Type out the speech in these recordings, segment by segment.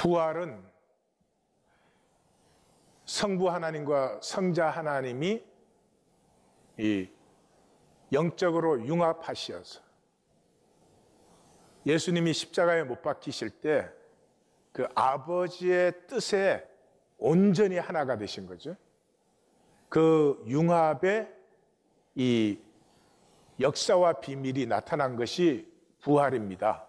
부활은 성부 하나님과 성자 하나님이 이 영적으로 융합하시어서 예수님이 십자가에 못 박히실 때 그 아버지의 뜻에 온전히 하나가 되신 거죠. 그 융합의 이 역사와 비밀이 나타난 것이 부활입니다.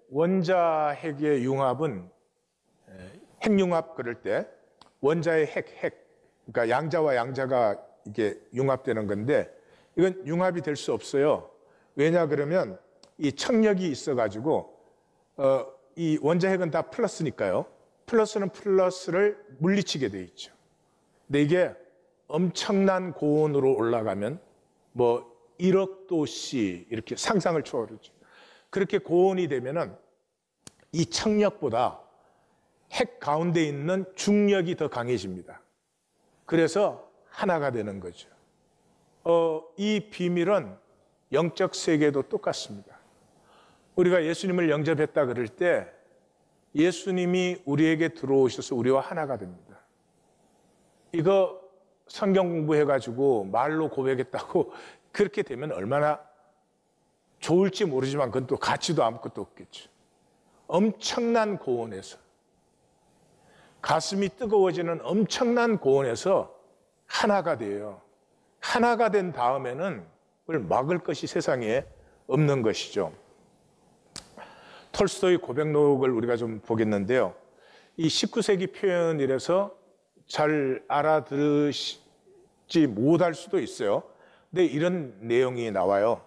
원자핵의 융합은 핵융합 그럴 때 원자의 핵, 그러니까 양자와 양자가 이게 융합되는 건데 이건 융합이 될 수 없어요. 왜냐 그러면 이 청력이 있어가지고 이 원자핵은 다 플러스니까요. 플러스는 플러스를 물리치게 돼 있죠. 근데 이게 엄청난 고온으로 올라가면 뭐 1억 도씨 이렇게 상상을 초월하죠. 그렇게 고온이 되면은 이 청력보다 핵 가운데 있는 중력이 더 강해집니다. 그래서 하나가 되는 거죠. 이 비밀은 영적 세계도 똑같습니다. 우리가 예수님을 영접했다 그럴 때 예수님이 우리에게 들어오셔서 우리와 하나가 됩니다. 이거 성경 공부해가지고 말로 고백했다고 그렇게 되면 얼마나 좋을지 모르지만 그건 또 가치도 아무것도 없겠죠. 엄청난 고온에서 가슴이 뜨거워지는 엄청난 고온에서 하나가 돼요. 하나가 된 다음에는 그걸 막을 것이 세상에 없는 것이죠. 톨스토이 고백록을 우리가 좀 보겠는데요. 이 19세기 표현이라서 잘 알아들으시지 못할 수도 있어요. 근데 이런 내용이 나와요.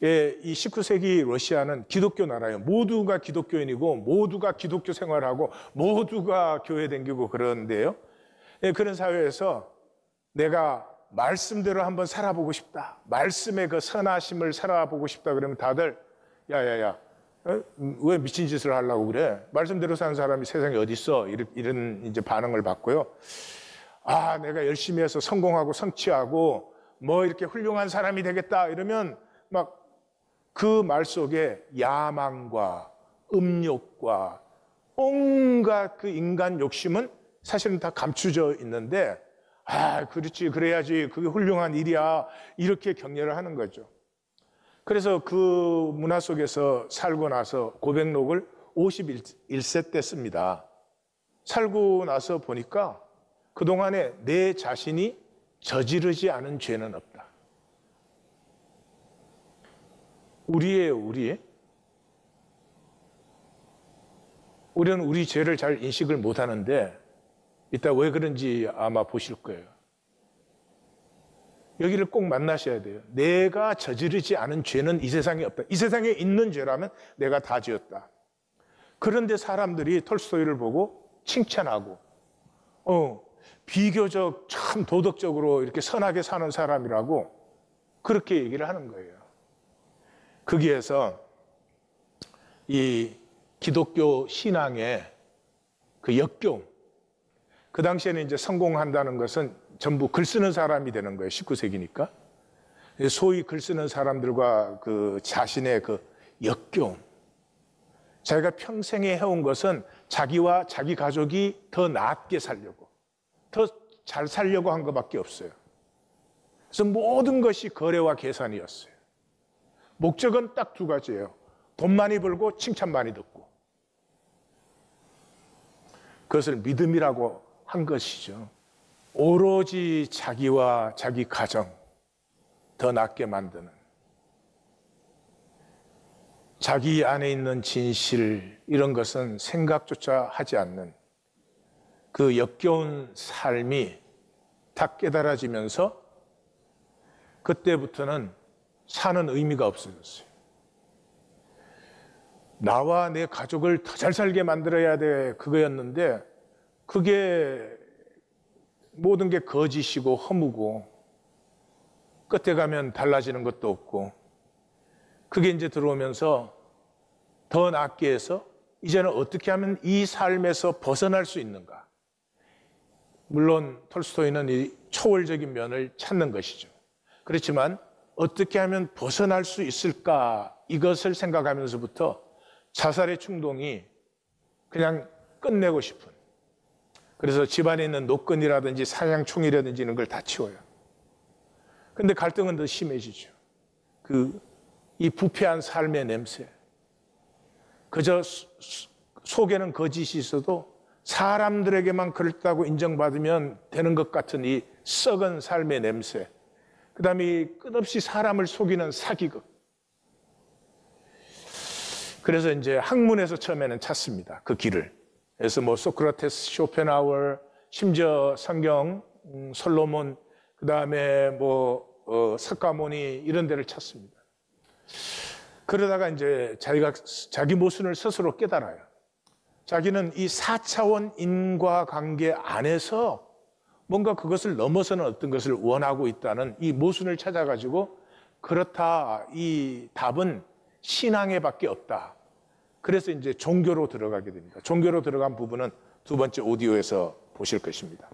이 19세기 러시아는 기독교 나라예요. 모두가 기독교인이고 모두가 기독교 생활하고 모두가 교회 다니고 그러는데요. 그런 사회에서 내가 말씀대로 한번 살아보고 싶다. 말씀의 그 선하심을 살아보고 싶다 그러면 다들 야야야 왜 미친 짓을 하려고 그래? 말씀대로 사는 사람이 세상에 어디 있어? 이런 이제 반응을 받고요. 아, 내가 열심히 해서 성공하고 성취하고 뭐 이렇게 훌륭한 사람이 되겠다 이러면 막 그 말 속에 야망과 음욕과 온갖 그 인간 욕심은 사실은 다 감추져 있는데 아, 그렇지, 그래야지, 그게 훌륭한 일이야 이렇게 격려를 하는 거죠. 그래서 그 문화 속에서 살고 나서 고백록을 51세 때 씁니다. 살고 나서 보니까 그동안에 내 자신이 저지르지 않은 죄는 없다. 우리예요, 우리. 우리는 우리 죄를 잘 인식을 못하는데 이따 왜 그런지 아마 보실 거예요. 여기를 꼭 만나셔야 돼요. 내가 저지르지 않은 죄는 이 세상에 없다. 이 세상에 있는 죄라면 내가 다 지었다. 그런데 사람들이 톨스토이를 보고 칭찬하고 비교적 참 도덕적으로 이렇게 선하게 사는 사람이라고 그렇게 얘기를 하는 거예요. 거기에서 이 기독교 신앙의 그 역겨움, 그 당시에는 이제 성공한다는 것은 전부 글 쓰는 사람이 되는 거예요. 19세기니까. 소위 글 쓰는 사람들과 그 자신의 그 역겨움. 자기가 평생에 해온 것은 자기와 자기 가족이 더 낫게 살려고, 더 잘 살려고 한 것밖에 없어요. 그래서 모든 것이 거래와 계산이었어요. 목적은 딱 두 가지예요. 돈 많이 벌고 칭찬 많이 듣고. 그것을 믿음이라고 한 것이죠. 오로지 자기와 자기 가정 더 낫게 만드는, 자기 안에 있는 진실 이런 것은 생각조차 하지 않는 그 역겨운 삶이 다 깨달아지면서 그때부터는 사는 의미가 없어졌어요. 나와 내 가족을 더 잘 살게 만들어야 돼, 그거였는데 그게 모든 게 거짓이고 허무고 끝에 가면 달라지는 것도 없고, 그게 이제 들어오면서 더 낫게 해서 이제는 어떻게 하면 이 삶에서 벗어날 수 있는가. 물론 톨스토이는 이 초월적인 면을 찾는 것이죠. 그렇지만 어떻게 하면 벗어날 수 있을까, 이것을 생각하면서부터 자살의 충동이 그냥 끝내고 싶은, 그래서 집안에 있는 노끈이라든지 사냥충이라든지 이런 걸 다 치워요. 근데 갈등은 더 심해지죠. 이 부패한 삶의 냄새, 그저 속에는 거짓이 있어도 사람들에게만 그렇다고 인정받으면 되는 것 같은 이 썩은 삶의 냄새, 그 다음에 끝없이 사람을 속이는 사기극. 그래서 이제 학문에서 처음에는 찾습니다, 그 길을. 그래서 뭐 소크라테스, 쇼펜하우어, 심지어 성경, 솔로몬, 그 다음에 뭐 석가모니 이런 데를 찾습니다. 그러다가 이제 자기 모순을 스스로 깨달아요. 자기는 이 4차원 인과관계 안에서 뭔가 그것을 넘어서는 어떤 것을 원하고 있다는 이 모순을 찾아가지고, 그렇다, 이 답은 신앙에 밖에 없다. 그래서 이제 종교로 들어가게 됩니다. 종교로 들어간 부분은 두 번째 오디오에서 보실 것입니다.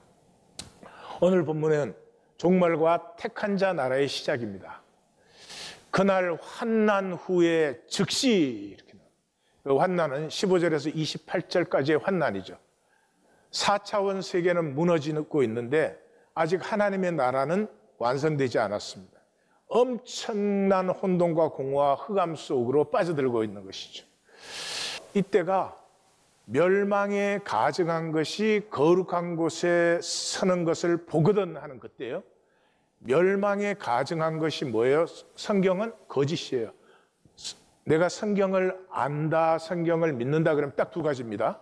오늘 본문은 종말과 택한 자 나라의 시작입니다. 그날 환난 후에 즉시, 이렇게 그 환난은 15절에서 28절까지의 환난이죠. 4차원 세계는 무너지고 있는데 아직 하나님의 나라는 완성되지 않았습니다. 엄청난 혼돈과 공허와 흑암 속으로 빠져들고 있는 것이죠. 이때가 멸망에 가증한 것이 거룩한 곳에 서는 것을 보거든 하는 그때예요. 멸망에 가증한 것이 뭐예요? 성경은 거짓이에요. 내가 성경을 안다, 성경을 믿는다 그러면 딱 두 가지입니다.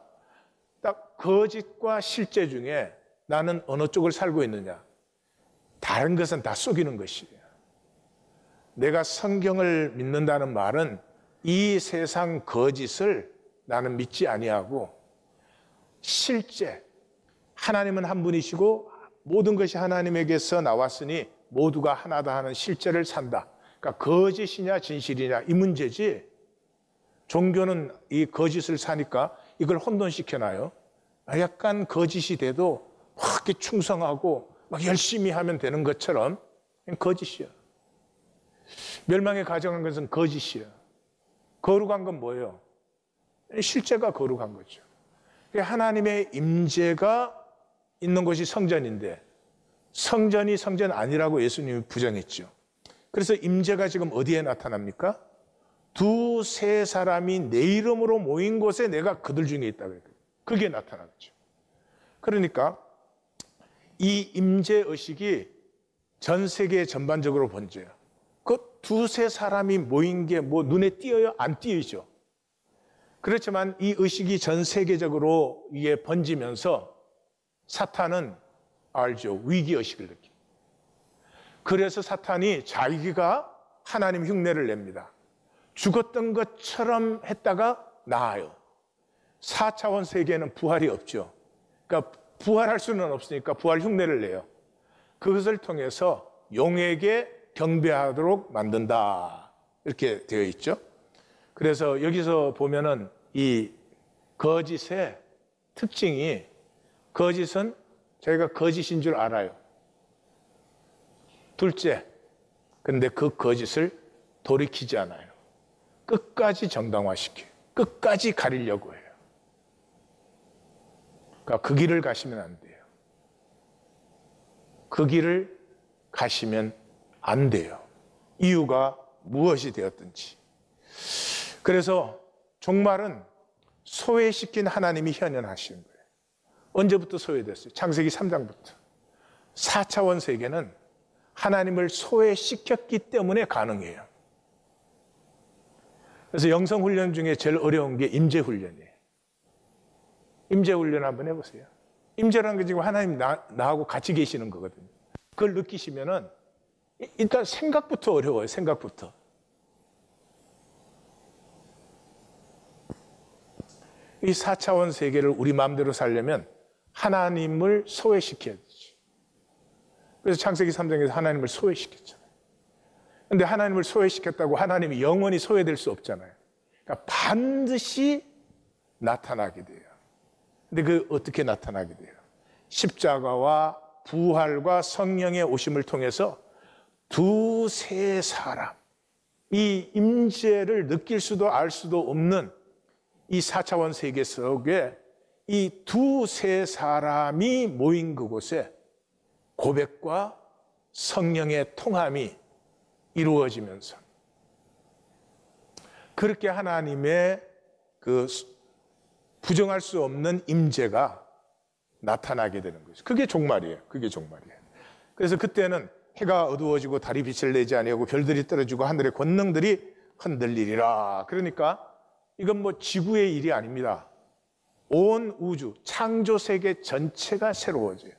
딱 거짓과 실제 중에 나는 어느 쪽을 살고 있느냐. 다른 것은 다 속이는 것이에요. 내가 성경을 믿는다는 말은 이 세상 거짓을 나는 믿지 아니하고, 실제 하나님은 한 분이시고 모든 것이 하나님에게서 나왔으니 모두가 하나다 하는 실제를 산다. 그러니까 거짓이냐 진실이냐 이 문제지, 종교는 이 거짓을 사니까 이걸 혼돈시켜놔요. 약간 거짓이 돼도 막 이렇게 충성하고 막 열심히 하면 되는 것처럼 거짓이야. 멸망에 가정한 것은 거짓이야. 거룩한 건 뭐예요? 실제가 거룩한 거죠. 하나님의 임재가 있는 곳이 성전인데 성전이 성전 아니라고 예수님이 부정했죠. 그래서 임재가 지금 어디에 나타납니까? 두세 사람이 내 이름으로 모인 곳에 내가 그들 중에 있다고 했거든요. 그게 나타나죠. 그러니까 이 임재 의식이 전 세계 전반적으로 번져요. 그 두세 사람이 모인 게 뭐 눈에 띄어요? 안 띄이죠. 그렇지만 이 의식이 전 세계적으로 이게 번지면서 사탄은 알죠. 위기의식을 느낍니다. 그래서 사탄이 자기가 하나님 흉내를 냅니다. 죽었던 것처럼 했다가 나아요. 4차원 세계에는 부활이 없죠. 그러니까 부활할 수는 없으니까 부활 흉내를 내요. 그것을 통해서 용에게 경배하도록 만든다. 이렇게 되어 있죠. 그래서 여기서 보면은 이 거짓의 특징이, 거짓은 저희가 거짓인 줄 알아요. 둘째, 근데 그 거짓을 돌이키지 않아요. 끝까지 정당화시켜요. 끝까지 가리려고 해요. 그러니까 그 길을 가시면 안 돼요. 그 길을 가시면 안 돼요. 이유가 무엇이 되었든지. 그래서 종말은 소외시킨 하나님이 현현하시는 거예요. 언제부터 소외됐어요? 창세기 3장부터. 4차원 세계는 하나님을 소외시켰기 때문에 가능해요. 그래서 영성훈련 중에 제일 어려운 게 임재훈련이에요. 임재훈련 한번 해보세요. 임재라는 게 지금 하나님 나하고 같이 계시는 거거든요. 그걸 느끼시면은 일단 생각부터 어려워요. 생각부터. 이 4차원 세계를 우리 마음대로 살려면 하나님을 소외시켜야 되죠. 그래서 창세기 3장에서 하나님을 소외시켰잖아요. 그런데 하나님을 소외시켰다고 하나님이 영원히 소외될 수 없잖아요. 그러니까 반드시 나타나게 돼요. 근데 그 어떻게 나타나게 돼요? 십자가와 부활과 성령의 오심을 통해서 두세 사람, 이 임재를 느낄 수도 알 수도 없는 이 4차원 세계 속에 이 두세 사람이 모인 그곳에 고백과 성령의 통함이 이루어지면서 그렇게 하나님의 그 부정할 수 없는 임재가 나타나게 되는 거죠. 그게 종말이에요. 그게 종말이에요. 그래서 그때는 해가 어두워지고 달이 빛을 내지 아니하고 별들이 떨어지고 하늘의 권능들이 흔들리리라. 그러니까 이건 뭐 지구의 일이 아닙니다. 온 우주, 창조 세계 전체가 새로워져요.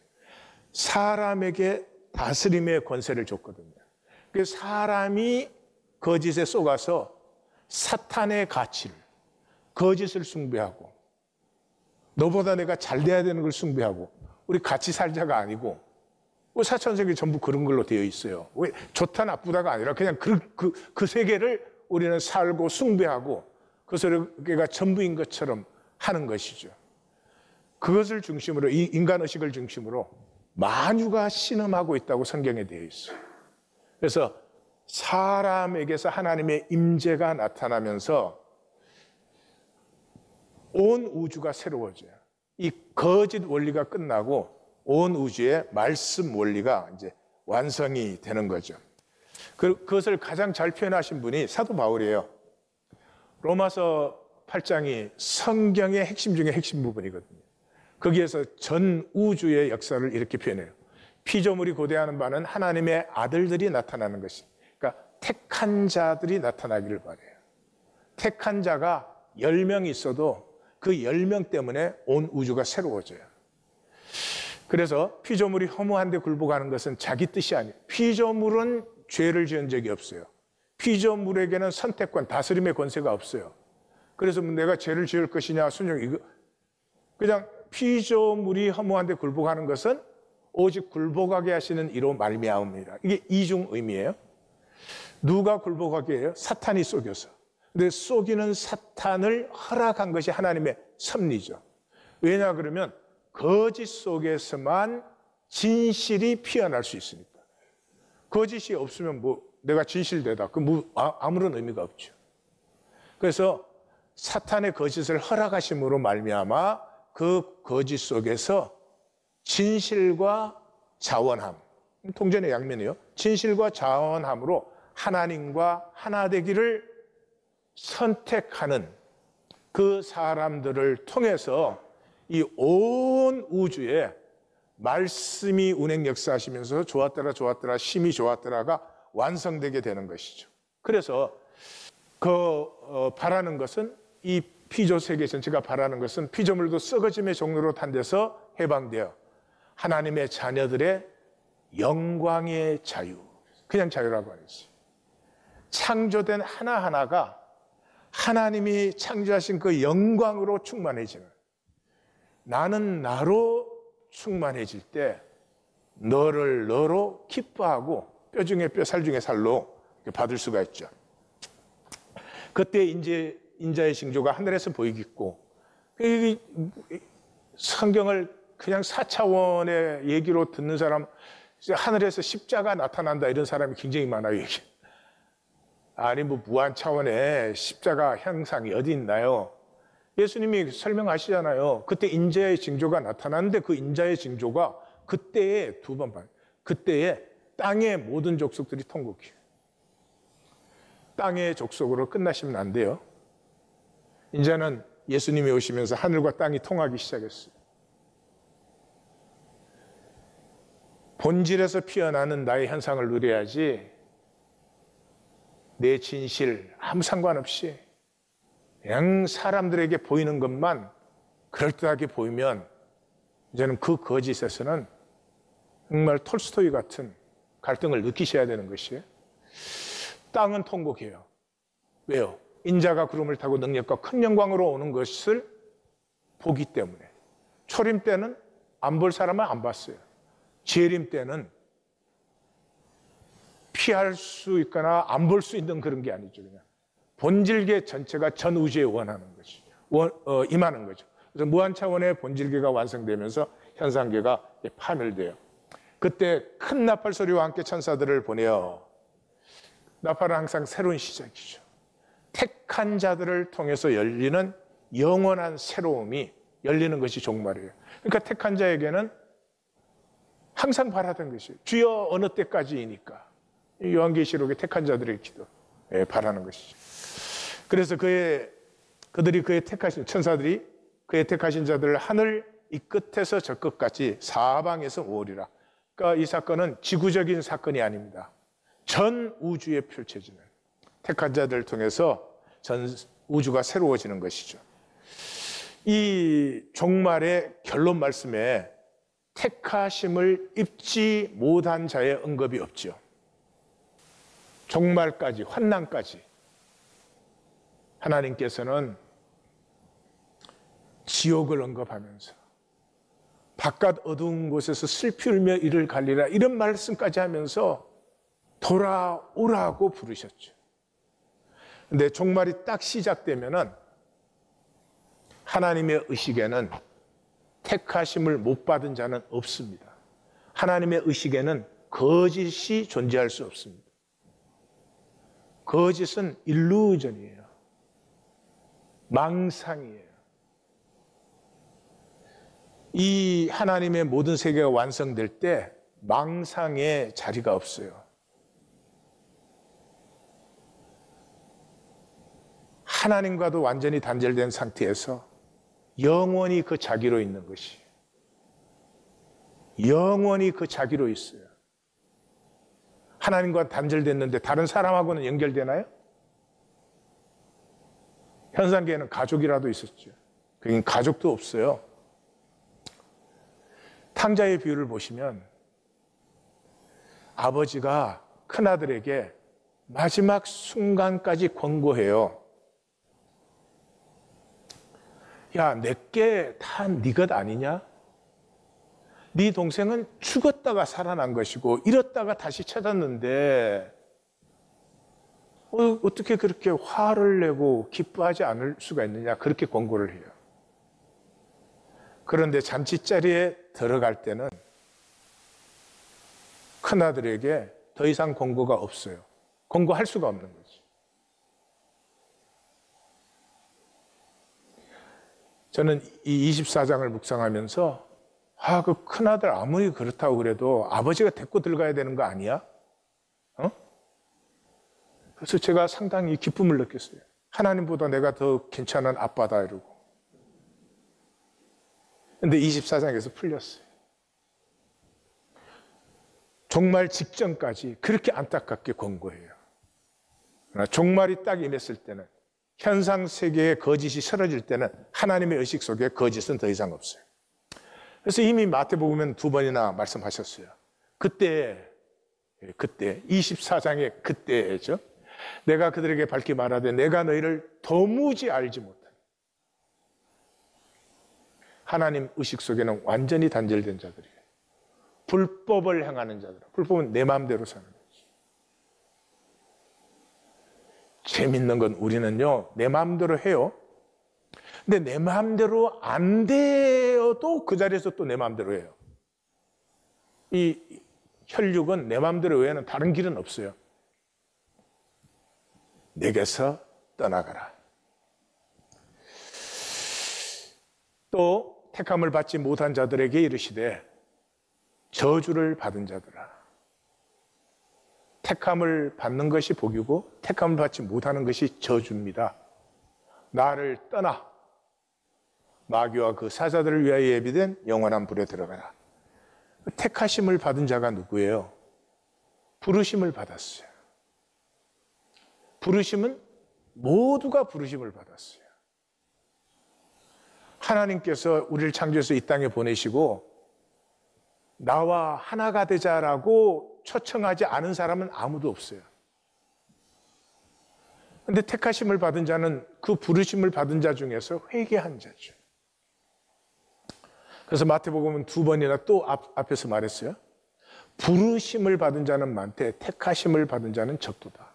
사람에게 다스림의 권세를 줬거든요. 그래서 사람이 거짓에 속아서 사탄의 가치를, 거짓을 숭배하고 너보다 내가 잘 돼야 되는 걸 숭배하고 우리 같이 살자가 아니고 사천세계 전부 그런 걸로 되어 있어요. 왜 좋다 나쁘다가 아니라 그냥 그 세계를 우리는 살고 숭배하고 그 세계가 전부인 것처럼 하는 것이죠. 그것을 중심으로 이 인간의식을 중심으로 만유가 신음하고 있다고 성경에 되어 있어요. 그래서 사람에게서 하나님의 임재가 나타나면서 온 우주가 새로워져요. 이 거짓 원리가 끝나고 온 우주의 말씀 원리가 이제 완성이 되는 거죠. 그것을 가장 잘 표현하신 분이 사도 바울이에요. 로마서 8장이 성경의 핵심 중에 핵심 부분이거든요. 거기에서 전 우주의 역사를 이렇게 표현해요. 피조물이 고대하는 바는 하나님의 아들들이 나타나는 것이, 그러니까 택한 자들이 나타나기를 바라요. 택한 자가 10명 있어도 그 10명 때문에 온 우주가 새로워져요. 그래서 피조물이 허무한 데 굴복하는 것은 자기 뜻이 아니에요. 피조물은 죄를 지은 적이 없어요. 피조물에게는 선택권, 다스림의 권세가 없어요. 그래서 내가 죄를 지을 것이냐, 순종, 그냥 피조물이 허무한 데 굴복하는 것은 오직 굴복하게 하시는 이로 말미암습니다. 이게 이중 의미예요. 누가 굴복하게 해요? 사탄이 속여서. 근데 속이는 사탄을 허락한 것이 하나님의 섭리죠. 왜냐 그러면 거짓 속에서만 진실이 피어날 수 있으니까. 거짓이 없으면 뭐 내가 진실되다. 아무런 의미가 없죠. 그래서 사탄의 거짓을 허락하심으로 말미암아 그 거짓 속에서 진실과 자원함, 통전의 양면이에요. 진실과 자원함으로 하나님과 하나 되기를 선택하는 그 사람들을 통해서 이 온 우주에 말씀이 운행 역사하시면서 좋았더라 심히 좋았더라가 완성되게 되는 것이죠. 그래서 바라는 것은 이 피조 세계 전체가 바라는 것은 피조물도 썩어짐의 종로로 탄 데서 해방되어 하나님의 자녀들의 영광의 자유, 그냥 자유라고 하겠어요. 창조된 하나하나가 하나님이 창조하신 그 영광으로 충만해지는, 나는 나로 충만해질 때 너를 너로 기뻐하고 뼈 중에 뼈, 살 중에 살로 받을 수가 있죠. 그때 인자의 징조가 하늘에서 보이겠고, 성경을 그냥 4차원의 얘기로 듣는 사람, 하늘에서 십자가 나타난다 이런 사람이 굉장히 많아요. 아니 뭐 무한 차원의 십자가 형상이 어디 있나요? 예수님이 설명하시잖아요. 그때 인자의 징조가 나타났는데 그 인자의 징조가 그때에 두 번 봐요. 그때에 땅의 모든 족속들이 통곡해요. 땅의 족속으로 끝나시면 안 돼요. 이제는 예수님이 오시면서 하늘과 땅이 통하기 시작했어요. 본질에서 피어나는 나의 현상을 누려야지 내 진실 아무 상관없이 그냥 사람들에게 보이는 것만 그럴듯하게 보이면 이제는 그 거짓에서는 정말 톨스토이 같은 갈등을 느끼셔야 되는 것이에요. 땅은 통곡해요. 왜요? 인자가 구름을 타고 능력과 큰 영광으로 오는 것을 보기 때문에. 초림 때는 안 볼 사람은 안 봤어요. 재림 때는 피할 수 있거나 안 볼 수 있는 그런 게 아니죠. 그냥 본질계 전체가 전 우주에 원하는 것이죠. 임하는 거죠. 그래서 무한 차원의 본질계가 완성되면서 현상계가 파멸돼요. 그때 큰 나팔 소리와 함께 천사들을 보내어, 나팔은 항상 새로운 시작이죠. 택한 자들을 통해서 열리는 영원한 새로움이 열리는 것이 종말이에요. 그러니까 택한 자에게는 항상 바라던 것이 주여 어느 때까지이니까 요한계시록의 택한 자들의 기도 바라는 것이죠. 그래서 그들이 그의 택하신 천사들이 그의 택하신 자들을 하늘 이 끝에서 저 끝까지 사방에서 모으리라. 그러니까 이 사건은 지구적인 사건이 아닙니다. 전 우주에 펼쳐지는 택한 자들을 통해서 전 우주가 새로워지는 것이죠. 이 종말의 결론 말씀에 택하심을 입지 못한 자의 언급이 없죠. 종말까지, 환난까지 하나님께서는 지옥을 언급하면서 바깥 어두운 곳에서 슬피 울며 이를 갈리라 이런 말씀까지 하면서 돌아오라고 부르셨죠. 근데 종말이 딱 시작되면은 하나님의 의식에는 택하심을 못 받은 자는 없습니다. 하나님의 의식에는 거짓이 존재할 수 없습니다. 거짓은 일루전이에요. 망상이에요. 이 하나님의 모든 세계가 완성될 때 망상의 자리가 없어요. 하나님과도 완전히 단절된 상태에서 영원히 그 자기로 있는 것이 영원히 그 자기로 있어요. 하나님과 단절됐는데 다른 사람하고는 연결되나요? 현상계에는 가족이라도 있었죠. 그긴 가족도 없어요. 탕자의 비유를 보시면 아버지가 큰아들에게 마지막 순간까지 권고해요. 야, 내게 다 네 것 아니냐? 네 동생은 죽었다가 살아난 것이고 잃었다가 다시 찾았는데 어떻게 그렇게 화를 내고 기뻐하지 않을 수가 있느냐? 그렇게 권고를 해요. 그런데 잔치자리에 들어갈 때는 큰아들에게 더 이상 권고가 없어요. 권고할 수가 없는 거지. 저는 이 24장을 묵상하면서 그 큰아들 아무리 그렇다고 그래도 아버지가 데리고 들어가야 되는 거 아니야? 그래서 제가 상당히 기쁨을 느꼈어요. 하나님보다 내가 더 괜찮은 아빠다 이러고. 근데 24장에서 풀렸어요. 종말 직전까지 그렇게 안타깝게 권고해요. 종말이 딱 임했을 때는 현상 세계의 거짓이 사라질 때는 하나님의 의식 속에 거짓은 더 이상 없어요. 그래서 이미 마태복음에는 2번이나 말씀하셨어요. 그때 24장의 그때죠. 내가 그들에게 밝히 말하되 내가 너희를 도무지 알지 못하니. 하나님 의식 속에는 완전히 단절된 자들이에요. 불법을 행하는 자들. 불법은 내 마음대로 사는 거지. 재밌는 건 우리는요, 내 마음대로 해요. 근데 내 마음대로 안 되어도 그 자리에서 또 내 마음대로 해요. 이 혈육은 내 마음대로 외에는 다른 길은 없어요. 내게서 떠나가라. 또 택함을 받지 못한 자들에게 이르시되 저주를 받은 자들아. 택함을 받는 것이 복이고 택함을 받지 못하는 것이 저주입니다. 나를 떠나 마귀와 그 사자들을 위하여 예비된 영원한 불에 들어가라. 택하심을 받은 자가 누구예요? 부르심을 받았어요. 부르심은 모두가 부르심을 받았어요. 하나님께서 우리를 창조해서 이 땅에 보내시고 나와 하나가 되자라고 초청하지 않은 사람은 아무도 없어요. 그런데 택하심을 받은 자는 그 부르심을 받은 자 중에서 회개한 자죠. 그래서 마태복음은 2번이나 또 앞에서 말했어요. 부르심을 받은 자는 많되 택하심을 받은 자는 적도다.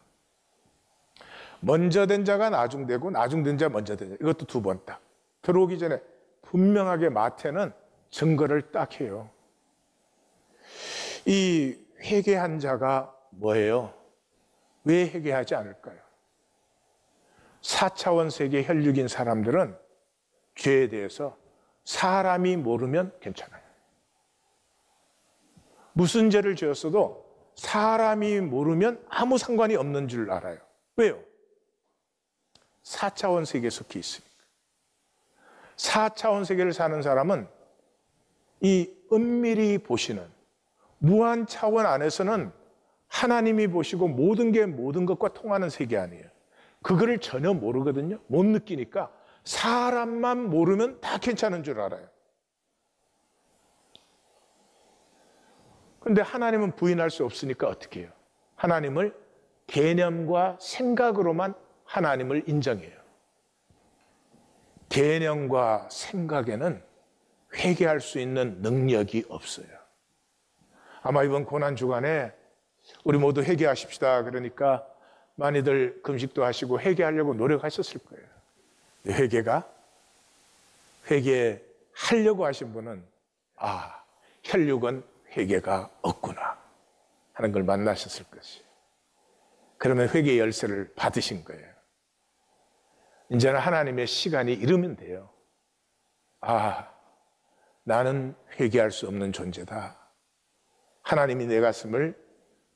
먼저 된 자가 나중되고 나중된 자 먼저 된 자. 이것도 2번 딱. 들어오기 전에 분명하게 마태는 증거를 딱 해요. 이 회개한 자가 뭐예요? 왜 회개하지 않을까요? 4차원 세계 혈육인 사람들은 죄에 대해서 사람이 모르면 괜찮아요. 무슨 죄를 지었어도 사람이 모르면 아무 상관이 없는 줄 알아요. 왜요? 4차원 세계에 속해 있으니까. 4차원 세계를 사는 사람은 이 은밀히 보시는 무한 차원 안에서는 하나님이 보시고 모든 게 모든 것과 통하는 세계 아니에요. 그거를 전혀 모르거든요. 못 느끼니까 사람만 모르면 다 괜찮은 줄 알아요. 그런데 하나님은 부인할 수 없으니까 어떻게 해요? 하나님을 개념과 생각으로만 하나님을 인정해요. 개념과 생각에는 회개할 수 있는 능력이 없어요. 아마 이번 고난주간에 우리 모두 회개하십시다. 그러니까 많이들 금식도 하시고 회개하려고 노력하셨을 거예요. 회개하려고 하신 분은 혈육은 회개가 없구나 하는 걸 만나셨을 것이에요. 그러면 회개 열쇠를 받으신 거예요. 이제는 하나님의 시간이 이르면 돼요. 나는 회개할 수 없는 존재다. 하나님이 내 가슴을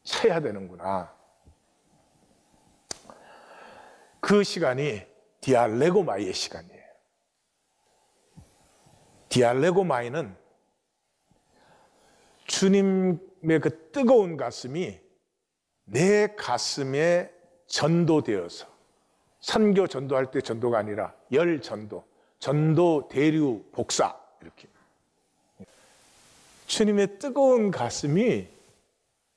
쳐야 되는구나. 그 시간이 디알레고마이의 시간이에요. 디알레고마이는 주님의 그 뜨거운 가슴이 내 가슴에 전도되어서, 선교 전도할 때 전도가 아니라 열 전도, 전도 대류 복사, 이렇게 주님의 뜨거운 가슴이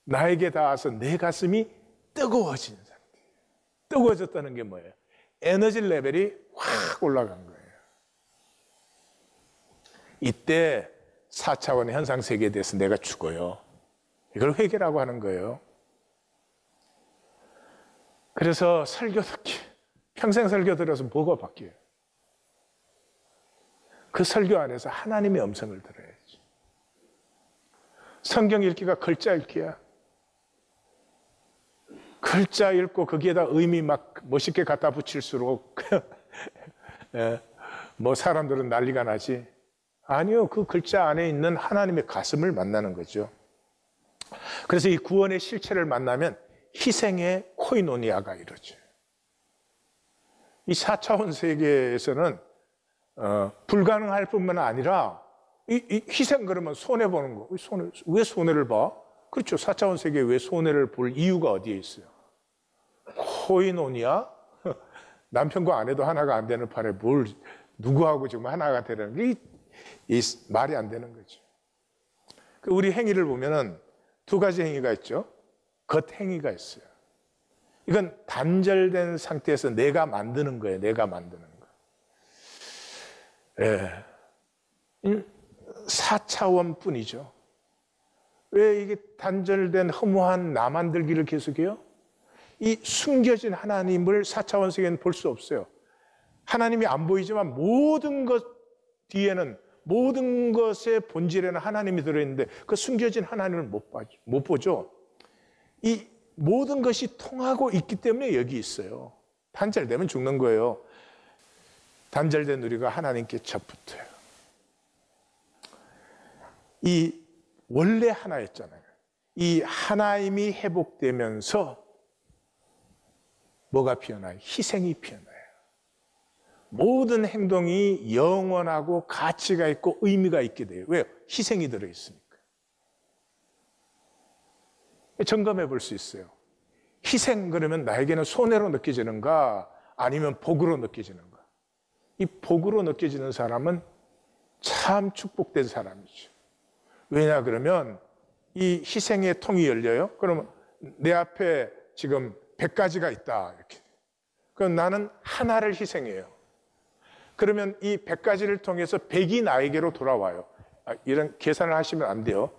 나에게 닿아서 내 가슴이 뜨거워진 상태. 뜨거워졌다는 게 뭐예요? 에너지 레벨이 확 올라간 거예요. 이때 4차원의 현상 세계에 대해서 내가 죽어요. 이걸 회개라고 하는 거예요. 그래서 설교 듣기, 평생 설교 들어서 뭐가 바뀌어요? 그 설교 안에서 하나님의 음성을 들어야지. 성경 읽기가 글자 읽기야. 글자 읽고 거기에다 의미 막 멋있게 갖다 붙일수록 뭐 사람들은 난리가 나지. 아니요, 그 글자 안에 있는 하나님의 가슴을 만나는 거죠. 그래서 이 구원의 실체를 만나면 희생의 코이노니아가 이루어져요. 이 4차원 세계에서는 불가능할 뿐만 아니라 이 희생 그러면 손해보는 거. 왜 손해를 봐? 그렇죠. 4차원 세계에 왜 손해를 볼 이유가 어디에 있어요? 코이노니아? 남편과 아내도 하나가 안 되는 판에 뭘 누구하고 지금 하나가 되는 게 이 말이 안 되는 거죠. 우리 행위를 보면은 두 가지 행위가 있죠. 겉행위가 있어요. 이건 단절된 상태에서 내가 만드는 거예요. 내가 만드는 거. 4차원 뿐이죠. 왜 이게 단절된 허무한 나 만들기를 계속해요? 이 숨겨진 하나님을 4차원 세계는 볼 수 없어요. 하나님이 안 보이지만 모든 것 뒤에는, 모든 것의 본질에는 하나님이 들어있는데 그 숨겨진 하나님을 못 보죠. 이 모든 것이 통하고 있기 때문에 여기 있어요. 단절되면 죽는 거예요. 단절된 우리가 하나님께 접붙어요. 이 원래 하나였잖아요. 이 하나임이 회복되면서 뭐가 피어나요? 희생이 피어나요. 모든 행동이 영원하고 가치가 있고 의미가 있게 돼요. 왜요? 희생이 들어있으니까. 점검해 볼 수 있어요. 희생 그러면 나에게는 손해로 느껴지는가 아니면 복으로 느껴지는가? 이 복으로 느껴지는 사람은 참 축복된 사람이죠. 왜냐 그러면 이 희생의 통이 열려요. 그러면 내 앞에 지금 100가지가 있다 이렇게. 그럼 나는 하나를 희생해요. 그러면 이 100가지를 통해서 100이 나에게로 돌아와요. 이런 계산을 하시면 안 돼요.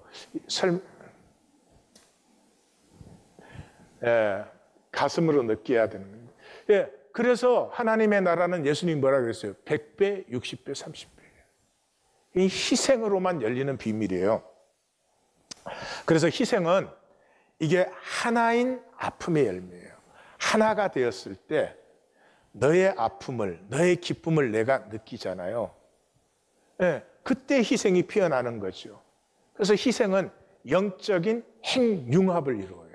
가슴으로 느껴야 되는 거예요. 그래서 하나님의 나라는 예수님이 뭐라 그랬어요? 100배, 60배, 30배. 이 희생으로만 열리는 비밀이에요. 그래서 희생은 이게 하나인 아픔의 열매예요. 하나가 되었을 때 너의 아픔을, 너의 기쁨을 내가 느끼잖아요. 예, 그때 희생이 피어나는 거죠. 그래서 희생은 영적인 행융합을 이루어요.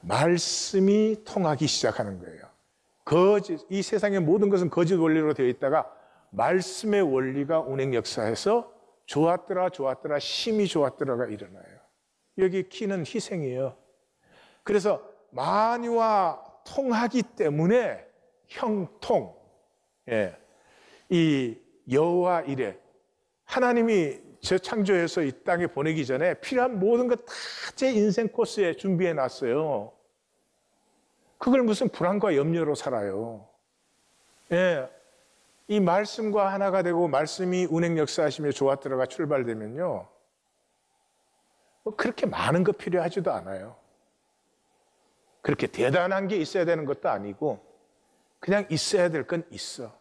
말씀이 통하기 시작하는 거예요. 이 세상의 모든 것은 거짓 원리로 되어 있다가 말씀의 원리가 운행 역사에서 좋았더라 좋았더라 심히 좋았더라가 일어나요. 여기 키는 희생이에요. 그래서 만유와 통하기 때문에 형통, 예, 이 여호와 이레, 하나님이 재창조해서 이 땅에 보내기 전에 필요한 모든 것 다 제 인생 코스에 준비해 놨어요. 그걸 무슨 불안과 염려로 살아요. 예, 이 말씀과 하나가 되고 말씀이 운행 역사하시며 좋았더라가 출발되면요, 뭐 그렇게 많은 거 필요하지도 않아요. 그렇게 대단한 게 있어야 되는 것도 아니고 그냥 있어야 될 건 있어.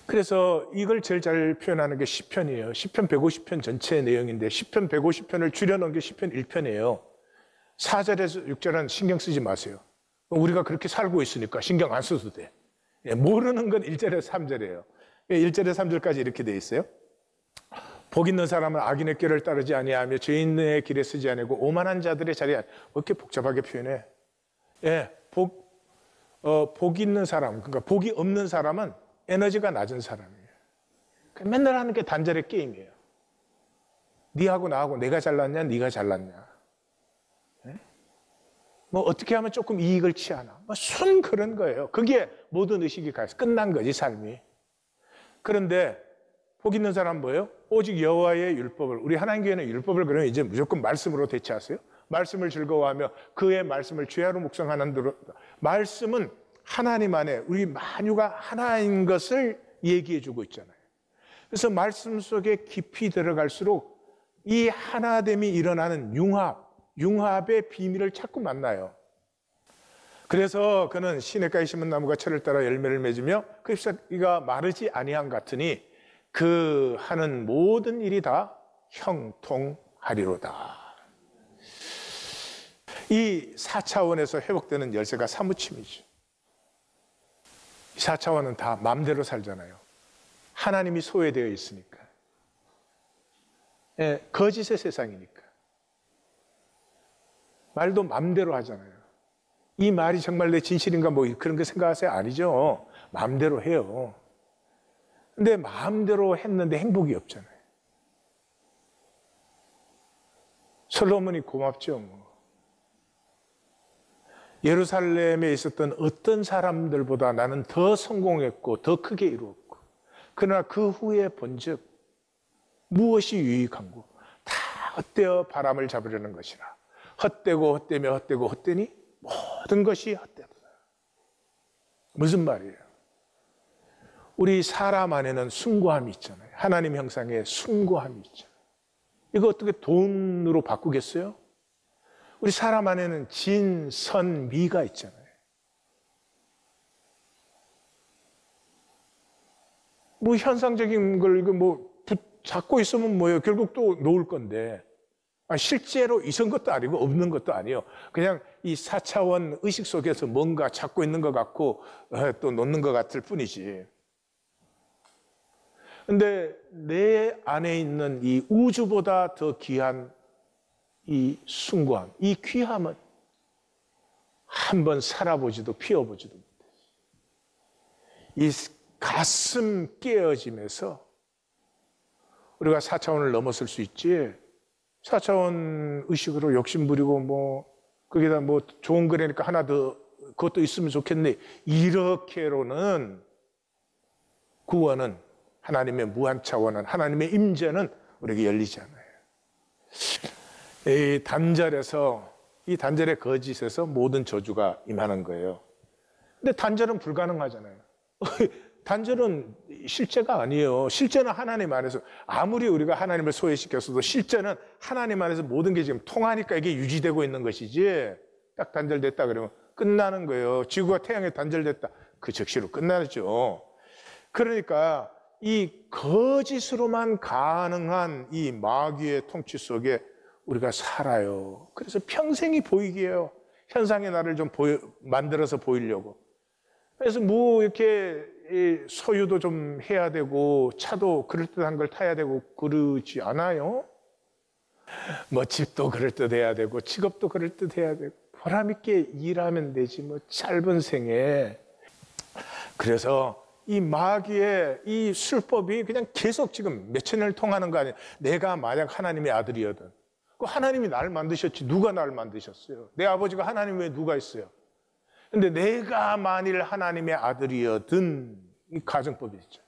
그래서 이걸 제일 잘 표현하는 게 시편이에요. 시편 150편 전체의 내용인데 시편 150편을 줄여놓은 게 시편 1편이에요. 4절에서 6절은 신경 쓰지 마세요. 우리가 그렇게 살고 있으니까 신경 안 써도 돼. 모르는 건 1절에서 3절이에요. 1절에서 3절까지 이렇게 돼 있어요. 복 있는 사람은 악인의 길을 따르지 아니하며 죄인의 길에 서지 아니하고 오만한 자들의 자리에. 왜 이렇게 복잡하게 표현해? 예, 복 있는 사람, 그러니까 복이 없는 사람은 에너지가 낮은 사람이에요. 맨날 하는 게 단절의 게임이에요. 니하고 나하고 내가 잘났냐, 네가 잘났냐. 예? 뭐 어떻게 하면 조금 이익을 취하나. 뭐 순 그런 거예요. 그게 모든 의식이 가서 끝난 거지, 삶이. 그런데 복 있는 사람은 뭐예요? 오직 여호와의 율법을, 우리 하나님 교회는 율법을 그러면 이제 무조건 말씀으로 대체하세요. 말씀을 즐거워하며 그의 말씀을 죄하로 묵상하는 대로. 말씀은 하나님 안에 우리 만유가 하나인 것을 얘기해 주고 있잖아요. 그래서 말씀 속에 깊이 들어갈수록 이 하나됨이 일어나는 융합의 비밀을 자꾸 만나요. 그래서 그는 시냇가에 심은 나무가 철을 따라 열매를 맺으며 그 잎사귀가 마르지 아니함 같으니 그 하는 모든 일이 다 형통하리로다. 이 4차원에서 회복되는 열쇠가 사무침이죠. 4차원은 다 마음대로 살잖아요. 하나님이 소외되어 있으니까. 예, 거짓의 세상이니까. 말도 마음대로 하잖아요. 이 말이 정말 내 진실인가 뭐 그런 거 생각하세요? 아니죠. 마음대로 해요. 근데 마음대로 했는데 행복이 없잖아요. 솔로몬이 고맙죠. 뭐. 예루살렘에 있었던 어떤 사람들보다 나는 더 성공했고 더 크게 이루었고, 그러나 그 후에 본즉 무엇이 유익한고 다 헛되어 바람을 잡으려는 것이라. 헛되고 헛되며 헛되고 헛되니 모든 것이 헛되다. 무슨 말이에요? 우리 사람 안에는 숭고함이 있잖아요. 하나님 형상의 숭고함이 있잖아요. 이거 어떻게 돈으로 바꾸겠어요? 우리 사람 안에는 진, 선, 미가 있잖아요. 뭐 현상적인 걸 뭐 잡고 있으면 뭐예요? 결국 또 놓을 건데. 실제로 있은 것도 아니고 없는 것도 아니에요. 그냥 이 4차원 의식 속에서 뭔가 잡고 있는 것 같고 또 놓는 것 같을 뿐이지. 근데 내 안에 있는 이 우주보다 더 귀한 이 숭고함, 이 귀함은 한번 살아보지도 피워보지도 못해. 이 가슴 깨어짐에서 우리가 4차원을 넘어설 수 있지. 4차원 의식으로 욕심 부리고 뭐 거기다 뭐 좋은 거라니까 하나 더 그것도 있으면 좋겠네. 이렇게로는 구원은, 하나님의 무한차원은, 하나님의 임재는 우리에게 열리지 않아요. 이 단절의 거짓에서 모든 저주가 임하는 거예요. 근데 단절은 불가능하잖아요. 단절은 실제가 아니에요. 실제는 하나님 안에서, 아무리 우리가 하나님을 소외시켰어도 실제는 하나님 안에서 모든 게 지금 통하니까 이게 유지되고 있는 것이지, 딱 단절됐다 그러면 끝나는 거예요. 지구가 태양에 단절됐다, 그 즉시로 끝나죠. 그러니까 이 거짓으로만 가능한 이 마귀의 통치 속에 우리가 살아요. 그래서 평생이 보이게 해요. 현상의 나를 좀 만들어서 보이려고. 그래서 뭐 이렇게 소유도 좀 해야 되고 차도 그럴듯한 걸 타야 되고 그러지 않아요? 뭐 집도 그럴듯해야 되고 직업도 그럴듯해야 되고 보람 있게 일하면 되지 뭐 짧은 생에. 그래서 이 마귀의 이 술법이 그냥 계속 지금 몇천 년을 통하는 거 아니에요. 내가 만약 하나님의 아들이거든. 그 하나님이 나를 만드셨지 누가 나를 만드셨어요? 내 아버지가 하나님 외에 누가 있어요? 근데 내가 만일 하나님의 아들이었든 이 가정법이 있죠.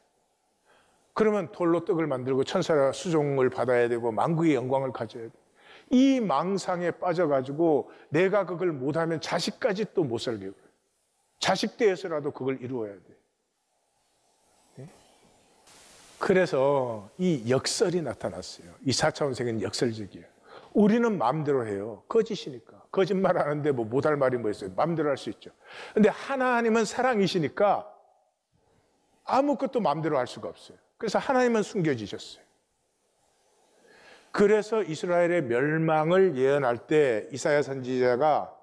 그러면 돌로 떡을 만들고 천사가 수종을 받아야 되고 만국의 영광을 가져야 돼. 이 망상에 빠져가지고 내가 그걸 못하면 자식까지 또 못 살게 해요. 자식 대해서라도 그걸 이루어야 돼. 네? 그래서 이 역설이 나타났어요. 이 4차원세계는 역설적이에요. 우리는 마음대로 해요. 거짓이니까. 거짓말 하는데 뭐 못할 말이 뭐 있어요. 마음대로 할 수 있죠. 근데 하나님은 사랑이시니까 아무것도 마음대로 할 수가 없어요. 그래서 하나님은 숨겨지셨어요. 그래서 이스라엘의 멸망을 예언할 때 이사야 선지자가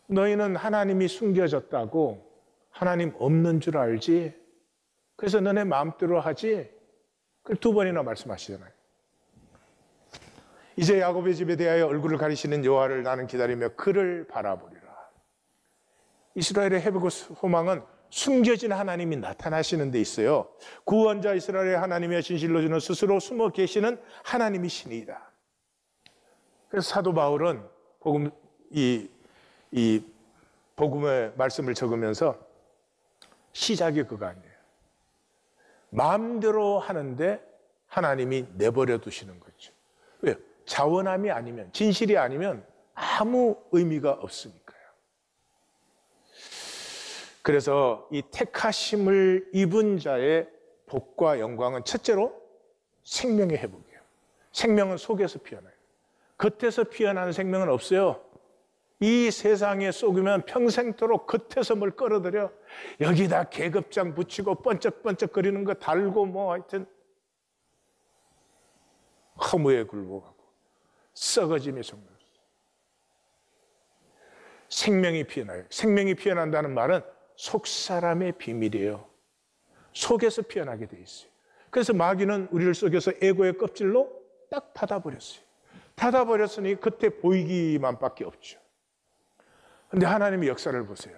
너희는 하나님이 숨겨졌다고 하나님 없는 줄 알지? 그래서 너네 마음대로 하지? 그걸 2번이나 말씀하시잖아요. 이제 야곱의 집에 대하여 얼굴을 가리시는 여호와를 나는 기다리며 그를 바라보리라. 이스라엘의 회복의 소망은 숨겨진 하나님이 나타나시는 데 있어요. 구원자 이스라엘의 하나님의 진실로 주는 스스로 숨어 계시는 하나님이 신이다. 그래서 사도 바울은 복음의 말씀을 적으면서 시작이 그거 아니에요. 마음대로 하는데 하나님이 내버려 두시는 거죠. 왜요? 자원함이 아니면, 진실이 아니면 아무 의미가 없으니까요. 그래서 이 택하심을 입은 자의 복과 영광은 첫째로 생명의 회복이에요. 생명은 속에서 피어나요. 겉에서 피어나는 생명은 없어요. 이 세상에 속으면 평생토록 겉에서 뭘 끌어들여 여기다 계급장 붙이고 번쩍번쩍거리는 거 달고 뭐 하여튼 허무에 굴복하고 썩어짐에 속는 생명이 피어나요. 생명이 피어난다는 말은 속사람의 비밀이에요. 속에서 피어나게 돼 있어요. 그래서 마귀는 우리를 속여서 에고의 껍질로 딱 닫아버렸어요. 닫아버렸으니 겉에 보이기만 밖에 없죠. 그런데 하나님의 역사를 보세요.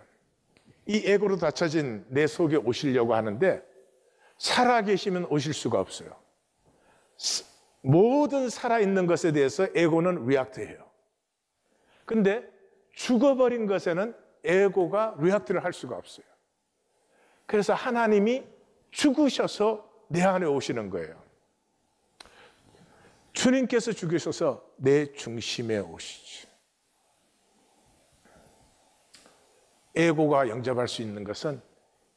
이 에고로 닫혀진 내 속에 오시려고 하는데 살아계시면 오실 수가 없어요. 모든 살아있는 것에 대해서 에고는 리액트해요. 근데 죽어버린 것에는 에고가 리액트를 할 수가 없어요. 그래서 하나님이 죽으셔서 내 안에 오시는 거예요. 주님께서 죽으셔서 내 중심에 오시죠. 에고가 영접할 수 있는 것은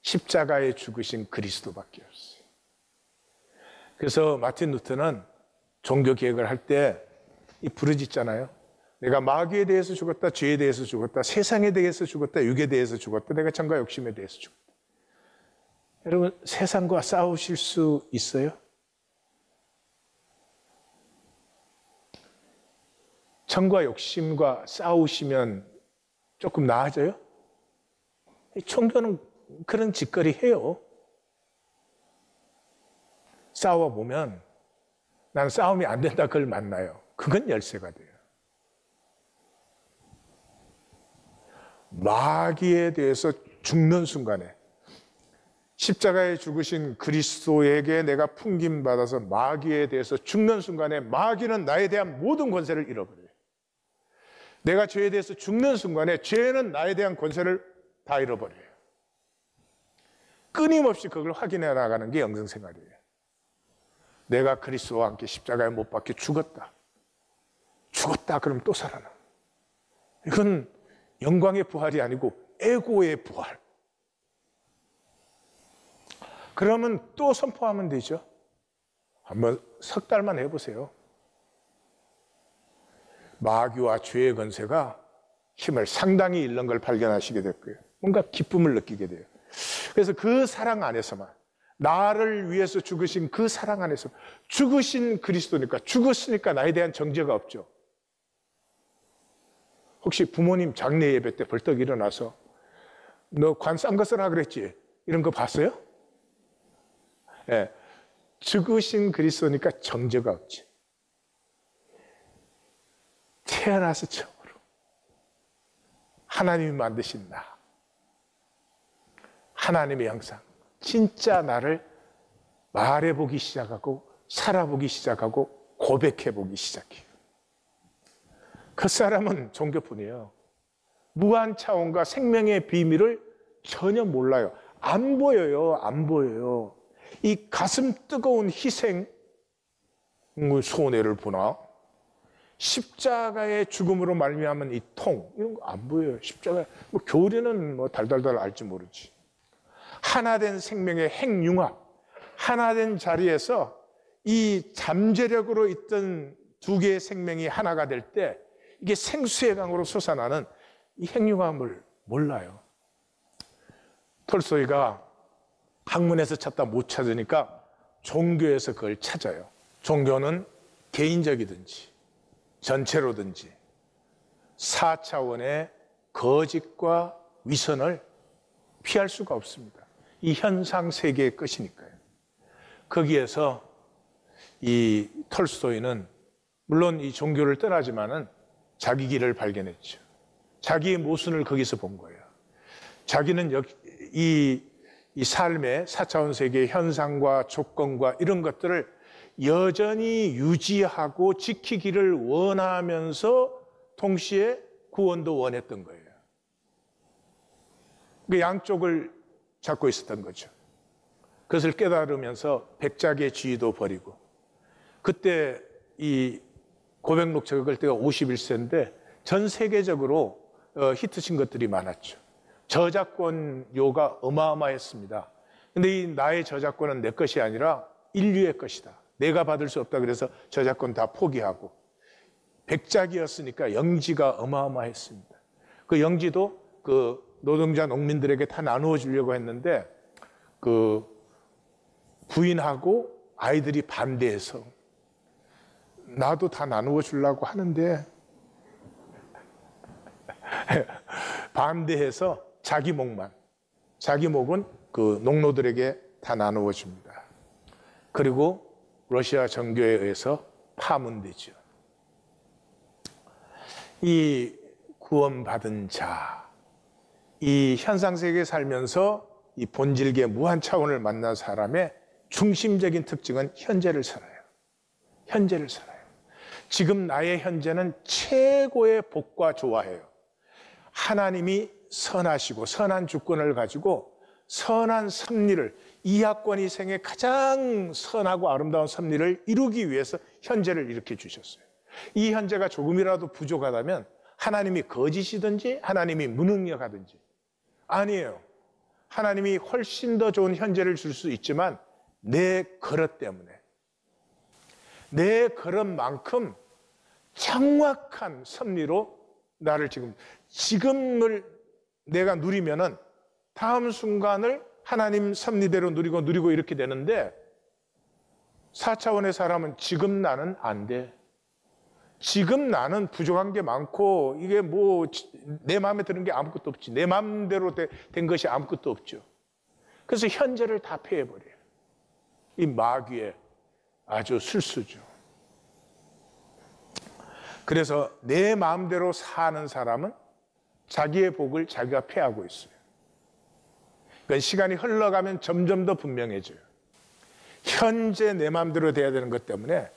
십자가에 죽으신 그리스도밖에 없어요. 그래서 마틴 루터는 종교 개혁을 할 때 부르짖잖아요. 내가 마귀에 대해서 죽었다, 죄에 대해서 죽었다, 세상에 대해서 죽었다, 육에 대해서 죽었다, 내가 정과 욕심에 대해서 죽었다. 여러분, 세상과 싸우실 수 있어요? 정과 욕심과 싸우시면 조금 나아져요? 종교는 그런 짓거리 해요. 싸워보면 나는 싸움이 안 된다 그걸 만나요. 그건 열쇠가 돼요. 마귀에 대해서 죽는 순간에 십자가에 죽으신 그리스도에게 내가 풍김받아서 마귀에 대해서 죽는 순간에 마귀는 나에 대한 모든 권세를 잃어버려요. 내가 죄에 대해서 죽는 순간에 죄는 나에 대한 권세를 다 잃어버려요. 끊임없이 그걸 확인해 나가는 게 영생생활이에요. 내가 그리스도와 함께 십자가에 못 박혀 죽었다. 죽었다 그러면 또 살아나. 이건 영광의 부활이 아니고 에고의 부활. 그러면 또 선포하면 되죠. 한번 석 달만 해보세요. 마귀와 죄의 권세가 힘을 상당히 잃는 걸 발견하시게 될 거예요. 뭔가 기쁨을 느끼게 돼요. 그래서 그 사랑 안에서만 나를 위해서 죽으신 그 사랑 안에서 죽으신 그리스도니까, 죽었으니까 나에 대한 정죄가 없죠. 혹시 부모님 장례 예배 때 벌떡 일어나서 너 관 싼 거 쓰라 그랬지? 이런 거 봤어요? 예, 죽으신 그리스도니까 정죄가 없지. 태어나서 처음으로 하나님이 만드신 나, 하나님의 형상, 진짜 나를 말해보기 시작하고 살아보기 시작하고 고백해보기 시작해요. 그 사람은 종교뿐이에요. 무한 차원과 생명의 비밀을 전혀 몰라요. 안 보여요. 안 보여요. 이 가슴 뜨거운 희생, 손해를 보나? 십자가의 죽음으로 말미암은 이 통, 이런 거 안 보여요. 십자가, 뭐 교리는 뭐 달달달 알지 모르지. 하나된 생명의 핵융합, 하나된 자리에서 이 잠재력으로 있던 두 개의 생명이 하나가 될 때 이게 생수의 강으로 솟아나는 이 핵융합을 몰라요. 톨스토이가 학문에서 찾다 못 찾으니까 종교에서 그걸 찾아요. 종교는 개인적이든지 전체로든지 4차원의 거짓과 위선을 피할 수가 없습니다. 이 현상 세계의 것이니까요. 거기에서 이 톨스토이는 물론 이 종교를 떠나지만은 자기 길을 발견했죠. 자기의 모순을 거기서 본 거예요. 자기는 이 삶의 4차원 세계의 현상과 조건과 이런 것들을 여전히 유지하고 지키기를 원하면서 동시에 구원도 원했던 거예요. 그 양쪽을 잡고 있었던 거죠. 그것을 깨달으면서 백작의 지위도 버리고, 그때 이 고백록 적을 때가 51세인데 전 세계적으로 히트친 것들이 많았죠. 저작권료가 어마어마했습니다. 근데 이 나의 저작권은 내 것이 아니라 인류의 것이다. 내가 받을 수 없다 그래서 저작권 다 포기하고, 백작이었으니까 영지가 어마어마했습니다. 그 영지도 그 노동자 농민들에게 다 나누어 주려고 했는데 그 부인하고 아이들이 반대해서 나도 다 나누어 주려고 하는데 반대해서 자기 목은 그 농노들에게 다 나누어 줍니다. 그리고 러시아 정교에 의해서 파문되죠. 이 구원받은 자, 이 현상세계에 살면서 이 본질계 무한 차원을 만난 사람의 중심적인 특징은 현재를 살아요. 현재를 살아요. 지금 나의 현재는 최고의 복과 조화예요. 하나님이 선하시고 선한 주권을 가지고 선한 섭리를, 이하권 이생의 가장 선하고 아름다운 섭리를 이루기 위해서 현재를 이렇게 주셨어요. 이 현재가 조금이라도 부족하다면 하나님이 거짓이든지 하나님이 무능력하든지, 아니에요. 하나님이 훨씬 더 좋은 현재를 줄 수 있지만 내 그릇 때문에, 내 그릇만큼 정확한 섭리로 나를 지금을 내가 누리면은 다음 순간을 하나님 섭리대로 누리고 이렇게 되는데, 4차원의 사람은 지금 나는 안 돼. 지금 나는 부족한 게 많고 이게 뭐 내 마음에 드는 게 아무것도 없지. 내 마음대로 된 것이 아무것도 없죠. 그래서 현재를 다 폐해버려요. 이 마귀의 아주 술수죠. 그래서 내 마음대로 사는 사람은 자기의 복을 자기가 폐하고 있어요. 그러니까 시간이 흘러가면 점점 더 분명해져요. 현재 내 마음대로 돼야 되는 것 때문에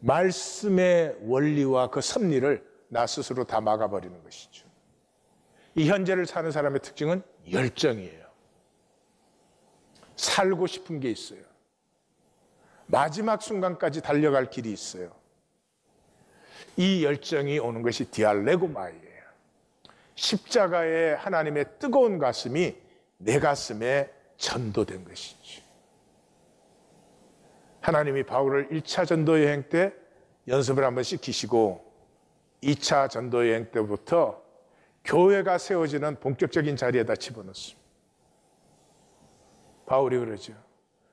말씀의 원리와 그 섭리를 나 스스로 다 막아버리는 것이죠. 이 현재를 사는 사람의 특징은 열정이에요. 살고 싶은 게 있어요. 마지막 순간까지 달려갈 길이 있어요. 이 열정이 오는 것이 디알레고마이예요. 십자가의 하나님의 뜨거운 가슴이 내 가슴에 전도된 것이죠. 하나님이 바울을 1차 전도 여행 때 연습을 한번 시키시고 2차 전도 여행 때부터 교회가 세워지는 본격적인 자리에다 집어넣습니다. 바울이 그러죠.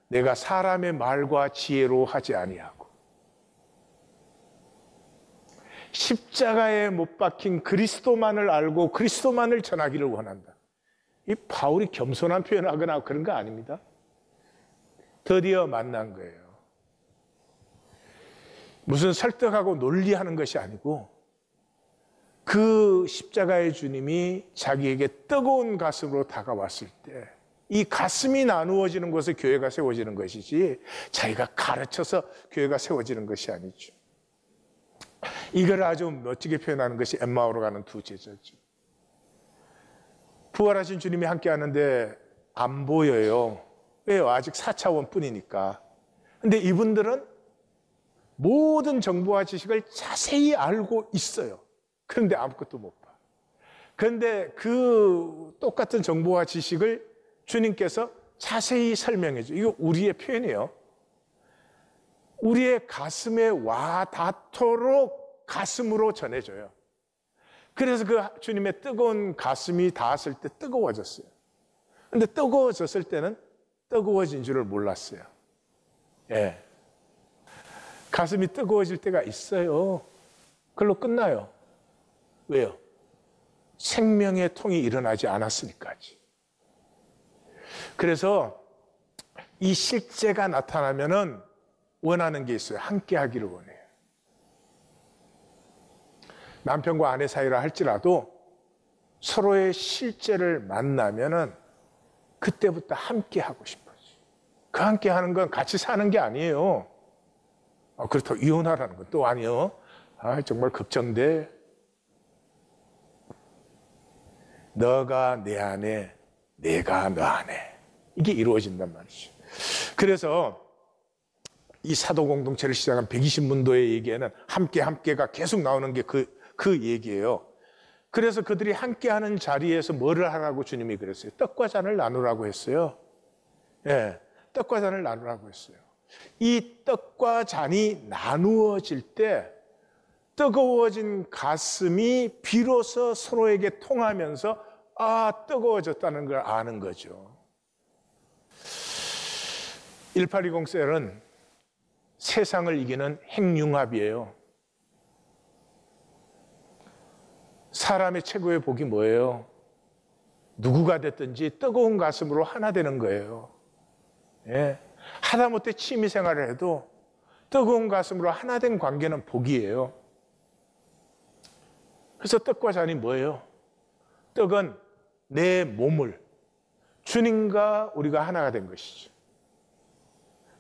내가 사람의 말과 지혜로 하지 아니하고 십자가에 못 박힌 그리스도만을 알고 그리스도만을 전하기를 원한다. 이 바울이 겸손한 표현하거나 그런 거 아닙니다. 드디어 만난 거예요. 무슨 설득하고 논리하는 것이 아니고 그 십자가의 주님이 자기에게 뜨거운 가슴으로 다가왔을 때 이 가슴이 나누어지는 곳에 교회가 세워지는 것이지 자기가 가르쳐서 교회가 세워지는 것이 아니죠. 이걸 아주 멋지게 표현하는 것이 엠마오로 가는 두 제자죠. 부활하신 주님이 함께 하는데 안 보여요. 왜요? 아직 4차원 뿐이니까. 근데 이분들은 모든 정보와 지식을 자세히 알고 있어요. 그런데 아무것도 못 봐. 그런데 그 똑같은 정보와 지식을 주님께서 자세히 설명해 줘요. 이거 우리의 표현이에요. 우리의 가슴에 와 닿도록 가슴으로 전해줘요. 그래서 그 주님의 뜨거운 가슴이 닿았을 때 뜨거워졌어요. 근데 뜨거워졌을 때는 뜨거워진 줄을 몰랐어요. 예. 가슴이 뜨거워질 때가 있어요. 그걸로 끝나요. 왜요? 생명의 통이 일어나지 않았으니까지. 그래서 이 실제가 나타나면은 원하는 게 있어요. 함께 하기를 원해요. 남편과 아내 사이라 할지라도 서로의 실제를 만나면은 그때부터 함께 하고 싶어요. 그 함께 하는 건 같이 사는 게 아니에요. 그렇다고 이혼하라는 건 또 아니에요. 정말 걱정돼. 너가 내 안에, 내가 너 안에. 이게 이루어진단 말이죠. 그래서 이 사도 공동체를 시작한 120문도의 얘기에는 함께가 계속 나오는 게 그 얘기예요. 그래서 그들이 함께하는 자리에서 뭐를 하라고 주님이 그랬어요? 떡과 잔을 나누라고 했어요. 예, 떡과 잔을 나누라고 했어요. 이 떡과 잔이 나누어질 때 뜨거워진 가슴이 비로소 서로에게 통하면서 뜨거워졌다는 걸 아는 거죠. 1820셀은 세상을 이기는 핵융합이에요. 사람의 최고의 복이 뭐예요? 누구가 됐든지 뜨거운 가슴으로 하나 되는 거예요. 예. 하다못해 취미생활을 해도 뜨거운 가슴으로 하나 된 관계는 복이에요. 그래서 떡과 잔이 뭐예요? 떡은 내 몸을 주님과 우리가 하나가 된 것이죠.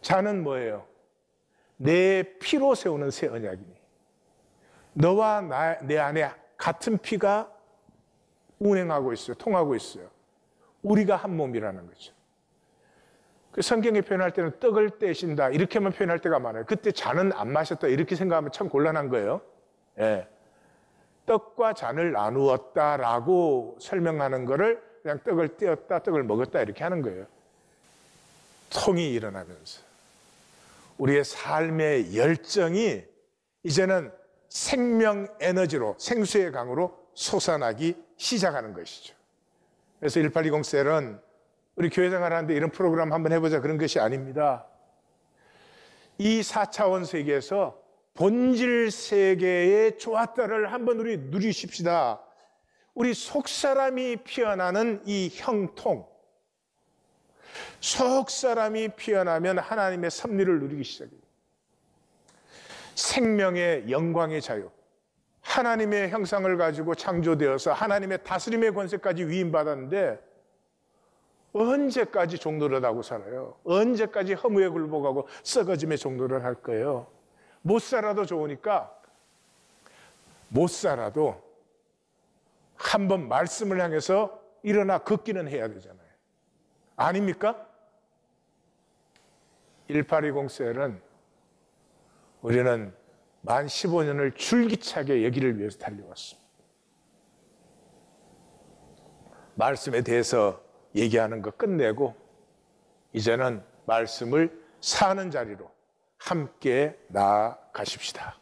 잔은 뭐예요? 내 피로 세우는 새 언약이니 너와 내 안에 같은 피가 운행하고 있어요. 통하고 있어요. 우리가 한 몸이라는 거죠. 그 성경에 표현할 때는 떡을 떼신다 이렇게만 표현할 때가 많아요. 그때 잔은 안 마셨다 이렇게 생각하면 참 곤란한 거예요. 예. 떡과 잔을 나누었다라고 설명하는 거를 그냥 떡을 떼었다, 떡을 먹었다 이렇게 하는 거예요. 통이 일어나면서 우리의 삶의 열정이 이제는 생명 에너지로 생수의 강으로 솟아나기 시작하는 것이죠. 그래서 1820셀은 우리 교회 생활하는데 이런 프로그램 한번 해보자 그런 것이 아닙니다. 이 4차원 세계에서 본질 세계의 좋았다를 한번 우리 누리십시다. 우리 속사람이 피어나는 이 형통, 속사람이 피어나면 하나님의 섭리를 누리기 시작해요. 생명의 영광의 자유, 하나님의 형상을 가지고 창조되어서 하나님의 다스림의 권세까지 위임받았는데 언제까지 종노릇하고 살아요? 언제까지 허무에 굴복하고 썩어짐의 종노릇을 할 거예요? 못 살아도 좋으니까 못 살아도 한번 말씀을 향해서 일어나 걷기는 해야 되잖아요. 아닙니까? 1820셀은 우리는 만 15년을 줄기차게 여기를 위해서 달려왔습니다. 말씀에 대해서 얘기하는 거 끝내고 이제는 말씀을 사는 자리로 함께 나아가십시다.